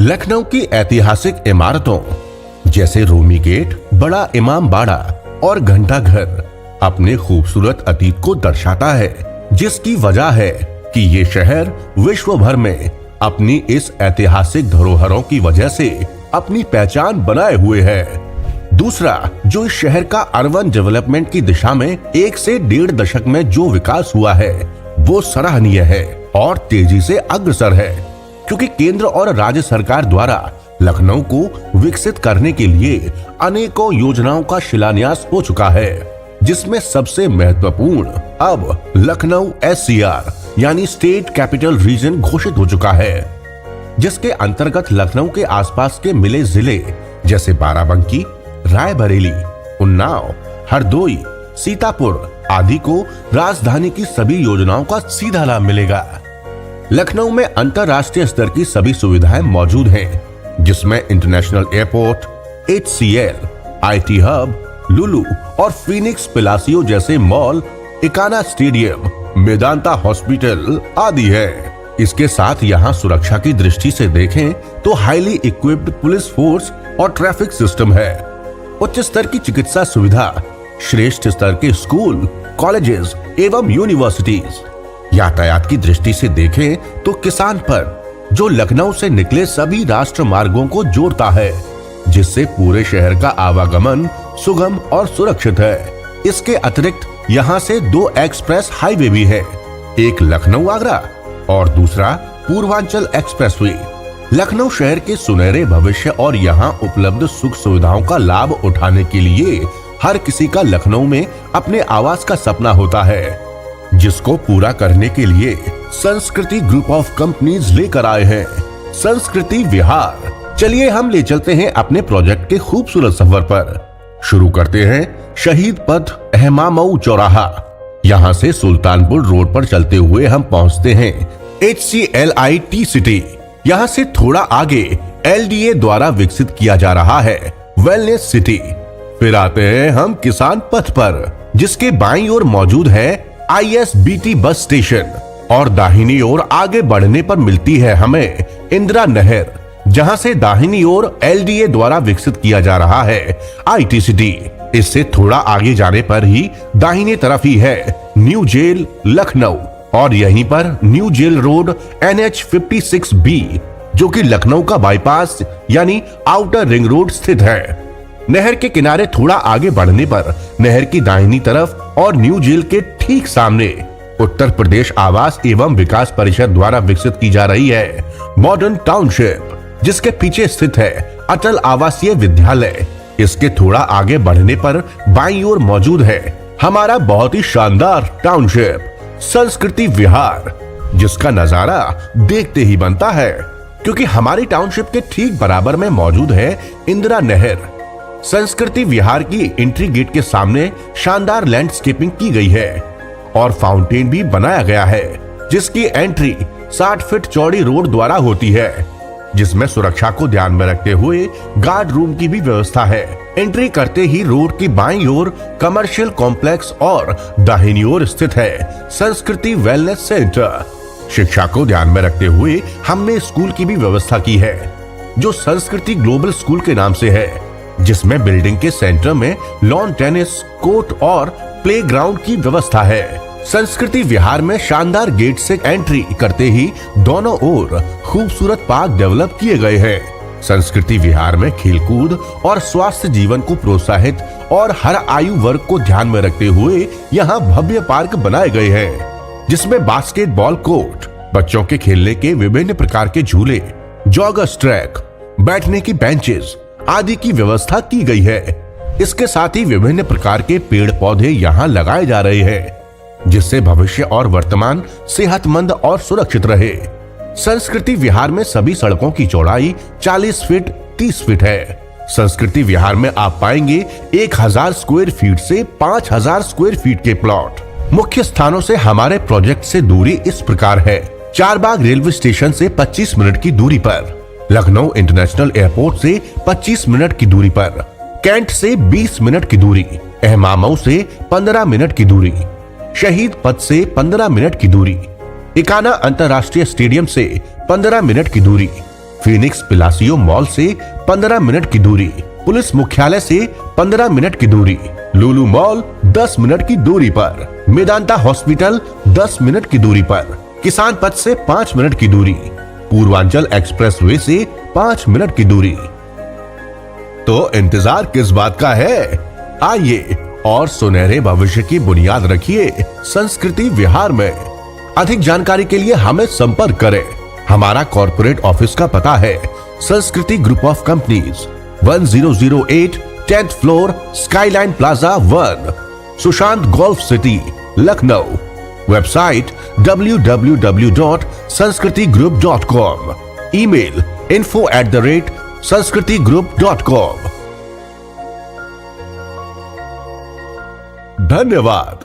लखनऊ की ऐतिहासिक इमारतों जैसे रूमी गेट, बड़ा इमाम बाड़ा और घंटा घर अपने खूबसूरत अतीत को दर्शाता है, जिसकी वजह है कि ये शहर विश्व भर में अपनी इस ऐतिहासिक धरोहरों की वजह से अपनी पहचान बनाए हुए है। दूसरा, जो इस शहर का अर्बन डेवलपमेंट की दिशा में 1 से 1.5 दशक में जो विकास हुआ है वो सराहनीय है और तेजी से अग्रसर है, क्योंकि केंद्र और राज्य सरकार द्वारा लखनऊ को विकसित करने के लिए अनेकों योजनाओं का शिलान्यास हो चुका है, जिसमें सबसे महत्वपूर्ण अब लखनऊ SCR यानी स्टेट कैपिटल रीजन घोषित हो चुका है, जिसके अंतर्गत लखनऊ के आसपास के मिले जिले जैसे बाराबंकी, रायबरेली, उन्नाव, हरदोई, सीतापुर आदि को राजधानी की सभी योजनाओं का सीधा लाभ मिलेगा। लखनऊ में अंतर्राष्ट्रीय स्तर की सभी सुविधाएं मौजूद हैं, जिसमें international airport, HCL, IT hub, Lulu और फीनिक्स पिलासियो जैसे mall, Ekana stadium, Medanta hospital आदि है। इसके साथ यहाँ सुरक्षा की दृष्टि से देखें तो हाईली इक्विप्ड पुलिस फोर्स और ट्रैफिक सिस्टम है, उच्च स्तर की चिकित्सा सुविधा, श्रेष्ठ स्तर के स्कूल, कॉलेजेस एवं यूनिवर्सिटीज। यातायात की दृष्टि से देखें तो किसान पर जो लखनऊ से निकले सभी राष्ट्र मार्गों को जोड़ता है, जिससे पूरे शहर का आवागमन सुगम और सुरक्षित है। इसके अतिरिक्त यहाँ से 2 एक्सप्रेस हाईवे भी है, एक लखनऊ आगरा और दूसरा पूर्वांचल एक्सप्रेसवे। लखनऊ शहर के सुनहरे भविष्य और यहाँ उपलब्ध सुख सुविधाओं का लाभ उठाने के लिए हर किसी का लखनऊ में अपने आवास का सपना होता है, जिसको पूरा करने के लिए संस्कृति ग्रुप ऑफ कंपनीज लेकर आए हैं संस्कृति विहार। चलिए हम ले चलते हैं अपने प्रोजेक्ट के खूबसूरत सफर पर। शुरू करते हैं शहीद पथ एहमामऊ चौराहा। यहाँ से सुल्तानपुर रोड पर चलते हुए हम पहुँचते हैं HCLIT सिटी। यहाँ से थोड़ा आगे LDA द्वारा विकसित किया जा रहा है वेलनेस सिटी। फिर आते हैं हम किसान पथ पर, जिसके बाईं ओर मौजूद है ISBT बस स्टेशन और दाहिनी ओर आगे बढ़ने पर मिलती है हमें इंदिरा नहर, जहां से दाहिनी ओर LDA द्वारा विकसित किया जा रहा है IT सिटी। इससे थोड़ा आगे जाने पर ही दाहिने तरफ ही है न्यू जेल लखनऊ और यहीं पर new jail road NH 56B, जो कि लखनऊ का बाईपास यानी आउटर रिंग रोड स्थित है। नहर के किनारे थोड़ा आगे बढ़ने पर नहर की दाहिनी तरफ और न्यू जेल के ठीक सामने उत्तर प्रदेश आवास एवं विकास परिषद द्वारा विकसित की जा रही है मॉडर्न टाउनशिप, जिसके पीछे स्थित है अटल आवासीय विद्यालय। इसके थोड़ा आगे बढ़ने पर बाईं ओर मौजूद है हमारा बहुत ही शानदार टाउनशिप संस्कृति विहार, जिसका नजारा देखते ही बनता है, क्योंकि हमारी टाउनशिप के ठीक बराबर में मौजूद है इंदिरा नहर। संस्कृति विहार की एंट्री गेट के सामने शानदार लैंडस्केपिंग की गई है और फाउंटेन भी बनाया गया है, जिसकी एंट्री 60 फीट चौड़ी रोड द्वारा होती है, जिसमें सुरक्षा को ध्यान में रखते हुए गार्ड रूम की भी व्यवस्था है। एंट्री करते ही रोड की बाईं ओर कमर्शियल कॉम्प्लेक्स और दाहिनी ओर स्थित है संस्कृति वेलनेस सेंटर। शिक्षा को ध्यान में रखते हुए हमने स्कूल की भी व्यवस्था की है, जो संस्कृति ग्लोबल स्कूल के नाम से है, जिसमें बिल्डिंग के सेंटर में लॉन टेनिस कोर्ट और प्लेग्राउंड की व्यवस्था है। संस्कृति विहार में शानदार गेट से एंट्री करते ही दोनों ओर खूबसूरत पार्क डेवलप किए गए हैं। संस्कृति विहार में खेलकूद और स्वास्थ्य जीवन को प्रोत्साहित और हर आयु वर्ग को ध्यान में रखते हुए यहाँ भव्य पार्क बनाए गए हैं, जिसमें बास्केटबॉल कोर्ट, बच्चों के खेलने के विभिन्न प्रकार के झूले, जॉगर्स ट्रैक, बैठने की बेंचेस आदि की व्यवस्था की गई है। इसके साथ ही विभिन्न प्रकार के पेड़ पौधे यहाँ लगाए जा रहे हैं, जिससे भविष्य और वर्तमान सेहतमंद और सुरक्षित रहे। संस्कृति विहार में सभी सड़कों की चौड़ाई 40 फीट 30 फीट है। संस्कृति विहार में आप पाएंगे 1000 स्क्वायर फीट से 5000 स्क्वायर फीट के प्लॉट। मुख्य स्थानों से हमारे प्रोजेक्ट से दूरी इस प्रकार है: चारबाग रेलवे स्टेशन से 25 मिनट की दूरी पर, लखनऊ इंटरनेशनल एयरपोर्ट से 25 मिनट की दूरी पर, कैंट से 20 मिनट की दूरी, एहमामऊ से 15 मिनट की दूरी, शहीद पथ से 15 मिनट की दूरी, इकाना अंतर्राष्ट्रीय स्टेडियम से 15 मिनट की दूरी, फीनिक्स पिलासियो मॉल से 15 मिनट की दूरी, पुलिस मुख्यालय से 15 मिनट की दूरी, लुलु मॉल 10 मिनट की दूरी पर, मेदांता हॉस्पिटल 10 मिनट की दूरी पर, किसान पथ से 5 मिनट की दूरी, पूर्वांचल एक्सप्रेसवे से 5 मिनट की दूरी। तो इंतजार किस बात का है? आइए और सुनहरे भविष्य की बुनियाद रखिए संस्कृति विहार में। अधिक जानकारी के लिए हमें संपर्क करें। हमारा कॉर्पोरेट ऑफिस का पता है संस्कृति group of companies, 1008 10th floor, skyline plaza 1, Sushant golf city, Lucknow. Website www.sanskriti-group.com, email info@sanskriti-group.com। धन्यवाद।